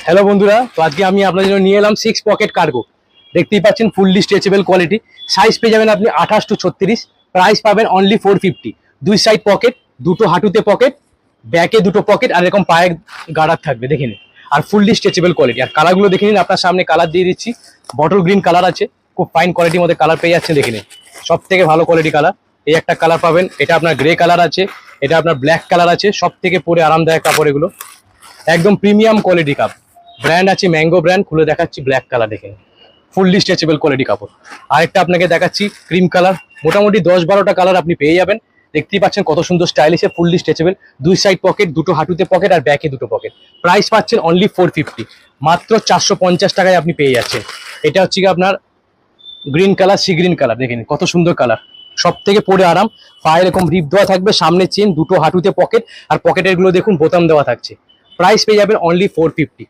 Hello বন্ধুরা, তো আজকে আমি আপনাদের জন্য নিয়ে এলাম 6 পকেট কার্গো। দেখতেই পাচ্ছেন ফুললি স্ট্রেচেবল কোয়ালিটি। সাইজ পেয়ে যাবেন আপনি 28 টু 36। প্রাইস পাবেন অনলি 450। দুই সাইড পকেট, দুটো হাঁটুতে পকেট, ব্যাকে দুটো পকেট, আর এরকম পায়ে গার্ডার থাকবে দেখে নিন। আর ফুললি স্ট্রেচেবল কোয়ালিটি। আর কালারগুলো দেখে নিন, আপনার সামনে কালার দিয়ে দিচ্ছি। বটল গ্রিন কালার আছে, খুব ফাইন কোয়ালিটির মধ্যে কালার পেয়ে যাচ্ছেন দেখে নিন। সব থেকে ভালো কোয়ালিটি কালার। এই একটা কালার পাবেন, এটা আপনার গ্রে কালার আছে, এটা আপনার ব্ল্যাক কালার আছে। সব থেকে পরে আরামদায়ক কাপড় এগুলো, একদম প্রিমিয়াম কোয়ালিটি কাপ। ব্র্যান্ড আছে ম্যাঙ্গো ব্র্যান্ড। খুলে দেখাচ্ছি ব্ল্যাক কালার, দেখে ফুললি স্ট্রেচেবল কোয়ালিটি কাপড়। আরেকটা আপনাকে দেখাচ্ছি ক্রিম কালার। মোটামুটি 10-12টা কালার আপনি পেয়ে যাবেন। দেখতেই পাচ্ছেন কত সুন্দর স্টাইলিশে, ফুললি স্ট্রেচেবল। দুই সাইড পকেট, দুটো হাঁটুতে পকেট, আর ব্যাকে দুটো পকেট। প্রাইস পাচ্ছেন অনলি 450। মাত্র 450 টাকায় আপনি পেয়ে যাচ্ছেন। এটা হচ্ছে কি আপনার green colour, sea green colour, দেখে নিন কত সুন্দর কালার। সব থেকে পরে আরাম। পায়ে এরকম রিপ দেওয়া থাকবে, সামনে চেন, দুটো হাঁটুতে পকেট, আর পকেটের গুলো দেখুন বোতাম দেওয়া থাকছে। প্রাইস পেয়ে যাবেন অনলি 450।